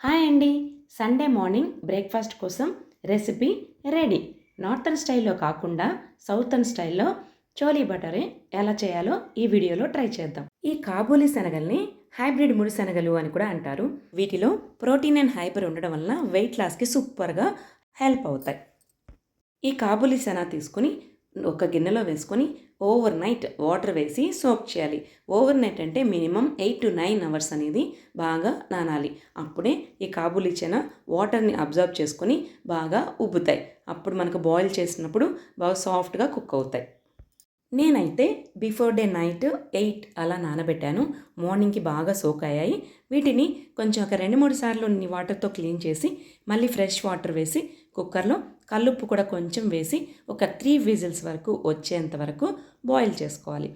Hi అండి. Sunday morning breakfast కోసం recipe ready. Northern స్టైల్లో కాకుండా సౌతర్న్ స్టైల్లో చోలీ భటూరే ఎలా చేయాలో ఈ వీడియోలో ట్రై చేద్దాం. ఈ కాబూలీ శనగల్ని హైబ్రిడ్ ముడి శనగలు అని కూడా అంటారు. వీటిలో ప్రోటీన్ అండ్ ఫైబర్ ఉండడం వలన వెయిట్ లాస్కి సూపర్గా హెల్ప్ అవుతాయి. ఈ కాబూలీ శనగ తీసుకొని ఒక గిన్నెలో వేసుకొని ఓవర్ నైట్ వాటర్ వేసి సోక్ చేయాలి. ఓవర్ నైట్ అంటే మినిమం 8 to 9 అవర్స్ అనేది బాగా నానాలి. అప్పుడే ఈ కాబూలీ చెన వాటర్ని అబ్జర్వ్ చేసుకొని బాగా ఉబ్బుతాయి. అప్పుడు మనకు బాయిల్ చేసినప్పుడు బాగా సాఫ్ట్గా కుక్ అవుతాయి. నేనైతే బిఫోర్ డే నైట్ 8 అలా నానబెట్టాను. మార్నింగ్కి బాగా సోక్ అయ్యాయి. వీటిని కొంచెం ఒక 2-3 సార్లు వాటర్తో క్లీన్ చేసి మళ్ళీ ఫ్రెష్ వాటర్ వేసి కుక్కర్లో కల్లుప్పు కూడా కొంచెం వేసి ఒక 3 విజిల్స్ వరకు వచ్చేంత వరకు బాయిల్ చేసుకోవాలి.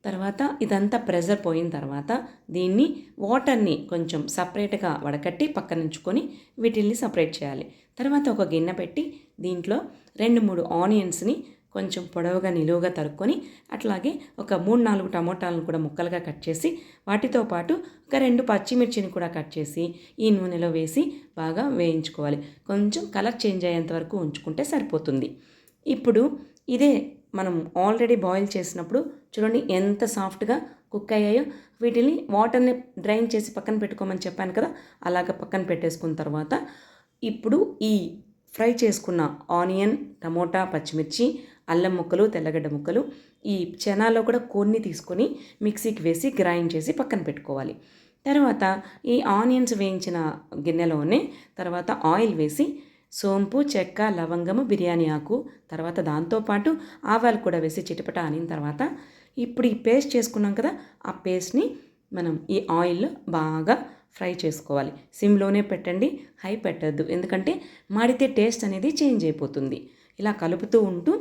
తర్వాత ఇదంతా ప్రెషర్ పోయిన తర్వాత దీన్ని వాటర్ని కొంచెం సపరేట్గా వడకట్టి పక్కన ఉంచుకొని వీటిల్ని సపరేట్ చేయాలి. తర్వాత ఒక గిన్నె పెట్టి దీంట్లో 2-3 ఆనియన్స్ని కొంచెం పొడవుగా నిలువుగా తరుక్కొని అట్లాగే ఒక 3-4 టమోటాలను కూడా ముక్కలుగా కట్ చేసి వాటితో పాటు ఒక 2 పచ్చిమిర్చిని కూడా కట్ చేసి ఈ నూనెలో వేసి బాగా వేయించుకోవాలి. కొంచెం కలర్ చేంజ్ అయ్యేంత వరకు ఉంచుకుంటే సరిపోతుంది. ఇప్పుడు ఇదే మనం ఆల్రెడీ బాయిల్ చేసినప్పుడు చూడండి ఎంత సాఫ్ట్గా కుక్ అయ్యాయో. వీటిని వాటర్ని డ్రైన్ చేసి పక్కన పెట్టుకోమని చెప్పాను కదా, అలాగ పక్కన పెట్టేసుకున్న తర్వాత ఇప్పుడు ఈ ఫ్రై చేసుకున్న ఆనియన్, టమోటా, పచ్చిమిర్చి, అల్లం ముక్కలు, తెల్లగడ్డ ముక్కలు ఈ చెనాలో కూడా కొన్ని తీసుకొని మిక్సీకి వేసి గ్రైండ్ చేసి పక్కన పెట్టుకోవాలి. తర్వాత ఈ ఆనియన్స్ వేయించిన గిన్నెలోనే తర్వాత ఆయిల్ వేసి సోంపు, చెక్క, లవంగము, బిర్యానీ ఆకు, తర్వాత దాంతోపాటు ఆవాలు కూడా వేసి చిటపట అనిన తర్వాత ఇప్పుడు ఈ పేస్ట్ చేసుకున్నాం కదా, ఆ పేస్ట్ని మనం ఈ ఆయిల్లో బాగా ఫ్రై చేసుకోవాలి. సిమ్లోనే పెట్టండి, హై పెట్టద్దు, ఎందుకంటే మాడితే టేస్ట్ అనేది చేంజ్ అయిపోతుంది. ఇలా కలుపుతూ ఉంటూ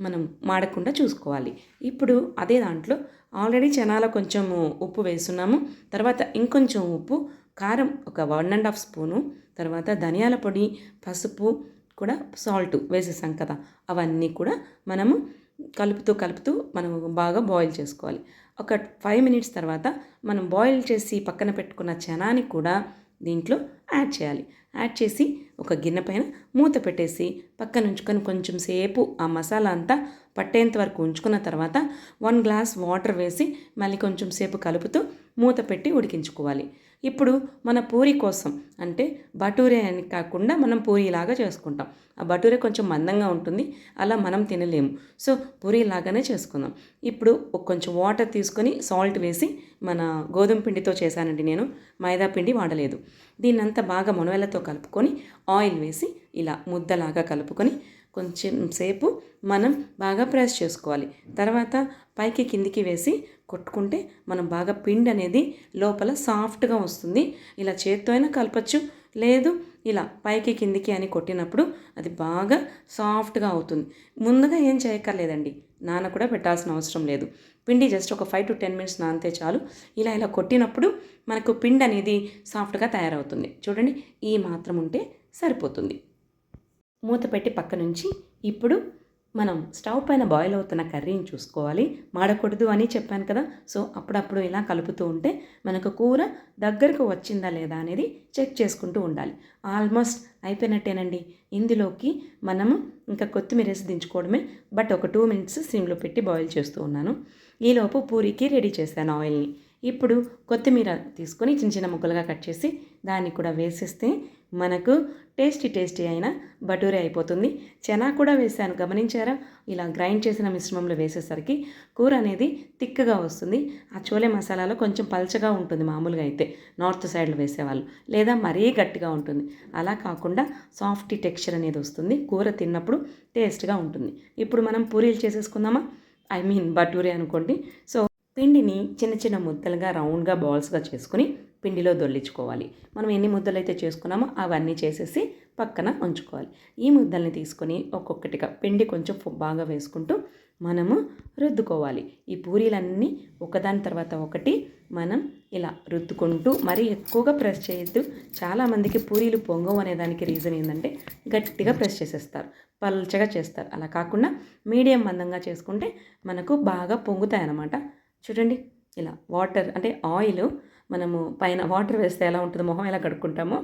మనం మాడకుండా చూసుకోవాలి. ఇప్పుడు అదే దాంట్లో ఆల్రెడీ చెనాలో కొంచెం ఉప్పు వేస్తున్నాము. తర్వాత ఇంకొంచెం ఉప్పు, కారం ఒక 1.5 స్పూను, తర్వాత ధనియాల పొడి, పసుపు కూడా సాల్ట్ వేసేసాం కదా, అవన్నీ కూడా మనము కలుపుతూ మనం బాగా బాయిల్ చేసుకోవాలి. ఒక 5 మినిట్స్ తర్వాత మనం బాయిల్ చేసి పక్కన పెట్టుకున్న చెనాని కూడా దీంట్లో యాడ్ చేయాలి. యాడ్ చేసి ఒక గిన్నె పైన మూత పెట్టేసి పక్కన ఉంచుకొని కొంచెం సేపు ఆ మసాలా అంతా పట్టేంత వరకు ఉంచుకున్న తర్వాత 1 గ్లాస్ వాటర్ వేసి మళ్ళీ కొంచెం సేపు కలుపుతూ మూత పెట్టి ఉడికించుకోవాలి. ఇప్పుడు మన పూరి కోసం అంటే భటూరే అని కాకుండా మనం పూరీలాగా చేసుకుంటాం. ఆ భటూరే కొంచెం మందంగా ఉంటుంది, అలా మనం తినలేము. సో పూరీలాగానే చేసుకుందాం. ఇప్పుడు కొంచెం వాటర్ తీసుకొని సాల్ట్ వేసి, మన గోధుమ పిండితో చేశానండి నేను, మైదా పిండి వాడలేదు. దీన్నంతా బాగా మునవెల్లతో కలుపుకొని ఆయిల్ వేసి ఇలా ముద్దలాగా కలుపుకొని కొంచెం సేపు మనం బాగా ప్రెస్ చేసుకోవాలి. తర్వాత పైకి కిందికి వేసి కొట్టుకుంటే మనం బాగా పిండి అనేది లోపల సాఫ్ట్గా వస్తుంది. ఇలా చేత్తో అయినా కలపచ్చు, లేదు ఇలా పైకి కిందికి అని కొట్టినప్పుడు అది బాగా సాఫ్ట్గా అవుతుంది. ముందుగా ఏం చేయక్కర్లేదండి, నాన కూడా పెట్టాల్సిన అవసరం లేదు. పిండి జస్ట్ ఒక 5 to 10 మినిట్స్ నానితే చాలు. ఇలా కొట్టినప్పుడు మనకు పిండి అనేది సాఫ్ట్గా తయారవుతుంది. చూడండి, ఈ మాత్రం ఉంటే సరిపోతుంది. మూత పెట్టి పక్క నుంచి ఇప్పుడు మనం స్టవ్ పైన బాయిల్ అవుతున్న కర్రీని చూసుకోవాలి. మాడకూడదు అని చెప్పాను కదా, సో అప్పుడప్పుడు ఇలా కలుపుతూ ఉంటే మనకు కూర దగ్గరకు వచ్చిందా లేదా అనేది చెక్ చేసుకుంటూ ఉండాలి. ఆల్మోస్ట్ అయిపోయినట్టేనండి. ఇందులోకి మనము ఇంకా కొత్తిమీర వేసి దించుకోవడమే. బట్ ఒక 2 మినిట్స్ సిమ్లో పెట్టి బాయిల్ చేస్తూ ఉన్నాను. ఈలోపు పూరీకి రెడీ చేశాను ఆయిల్ని. ఇప్పుడు కొత్తిమీర తీసుకొని చిన్న చిన్న ముక్కలుగా కట్ చేసి దాన్ని కూడా వేసేస్తే మనకు టేస్టీ అయిన భటూరే అయిపోతుంది. చెనా కూడా వేసాను, గమనించారా? ఇలా గ్రైండ్ చేసిన మిశ్రమంలో వేసేసరికి కూర అనేది థిక్గా వస్తుంది. ఆ చోలే మసాలాలో కొంచెం పల్చగా ఉంటుంది మామూలుగా అయితే నార్త్ సైడ్లో వేసేవాళ్ళు, లేదా మరీ గట్టిగా ఉంటుంది. అలా కాకుండా సాఫ్ట్ టెక్స్చర్ అనేది వస్తుంది. కూర తిన్నప్పుడు టేస్ట్గా ఉంటుంది. ఇప్పుడు మనం పూరీలు చేసేసుకుందామా, భటూరే అనుకోండి. సో పిండిని చిన్న చిన్న ముద్దలుగా రౌండ్గా బాల్స్గా చేసుకుని పిండిలో దొల్లించుకోవాలి. మనం ఎన్ని ముద్దలు అయితే చేసుకున్నామో అవన్నీ చేసేసి పక్కన ఉంచుకోవాలి. ఈ ముద్దల్ని తీసుకొని ఒక్కొక్కటిగా పిండి కొంచెం బాగా వేసుకుంటూ మనము రుద్దుకోవాలి. ఈ పూరీలన్నీ ఒకదాని తర్వాత ఒకటి మనం ఇలా రుద్దుకుంటూ, మరీ ఎక్కువగా ప్రెస్ చేయొద్దు. చాలామందికి పూరీలు పొంగవు అనేదానికి రీజన్ ఏంటంటే గట్టిగా ప్రెస్ చేసేస్తారు, పల్చగా చేస్తారు. అలా కాకుండా మీడియం మందంగా చేసుకుంటే మనకు బాగా పొంగుతాయి అన్నమాట. చూడండి, ఇలా వాటర్ అంటే ఆయిల్ మనము పైన వాటర్ వేస్తే ఎలా ఉంటుందో మొహం ఎలా కడుక్కుంటామో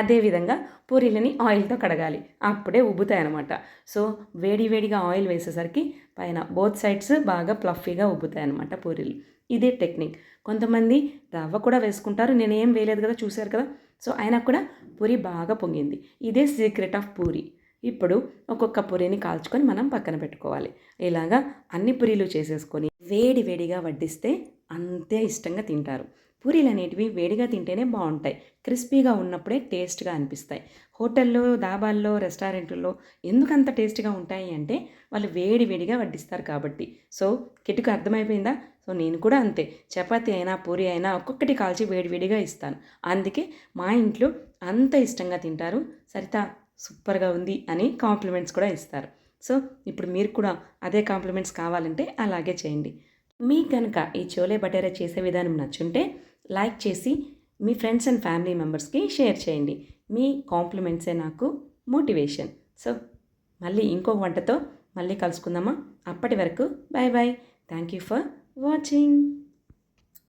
అదేవిధంగా పూరీలని ఆయిల్తో కడగాలి, అప్పుడే ఉబ్బుతాయి అన్నమాట. సో వేడిగా ఆయిల్ వేసేసరికి పైన బోత్ సైడ్స్ బాగా ప్లఫీగా ఉబ్బుతాయి అన్నమాట పూరీలు. ఇదే టెక్నిక్. కొంతమంది రవ్వ కూడా వేసుకుంటారు, నేనేం వేయలేదు కదా, చూశారు కదా. సో అయినా కూడా పూరి బాగా పొంగింది. ఇదే సీక్రెట్ ఆఫ్ పూరి. ఇప్పుడు ఒక్కొక్క పూరీని కాల్చుకొని మనం పక్కన పెట్టుకోవాలి. ఇలాగా అన్ని పూరీలు చేసేసుకొని వేడిగా వడ్డిస్తే అంతే ఇష్టంగా తింటారు. పూరీలు అనేటివి వేడిగా తింటేనే బాగుంటాయి, క్రిస్పీగా ఉన్నప్పుడే టేస్ట్గా అనిపిస్తాయి. హోటల్లో, దాబాల్లో, రెస్టారెంట్లో ఎందుకంత టేస్ట్గా ఉంటాయి అంటే వాళ్ళు వేడిగా వడ్డిస్తారు కాబట్టి. సో కిటుకు అర్థమైపోయిందా? సో నేను కూడా అంతే, చపాతీ అయినా పూరి అయినా ఒక్కొక్కటి కాల్చి వేడిగా ఇస్తాను. అందుకే మా ఇంట్లో అంత ఇష్టంగా తింటారు. సరిత సూపర్గా ఉంది అని కాంప్లిమెంట్స్ కూడా ఇస్తారు. సో ఇప్పుడు మీరు కూడా అదే కాంప్లిమెంట్స్ కావాలంటే అలాగే చేయండి. మీకు కనుక ఈ చోలే భటూరే చేసే విధానం నచ్చుంటే లైక్ చేసి మీ ఫ్రెండ్స్ అండ్ ఫ్యామిలీ మెంబర్స్కి షేర్ చేయండి. మీ కాంప్లిమెంట్సే నాకు మోటివేషన్. సో మళ్ళీ ఇంకొక వంటతో మళ్ళీ కలుసుకుందామా? అప్పటి వరకు bye bye. Thank you for watching.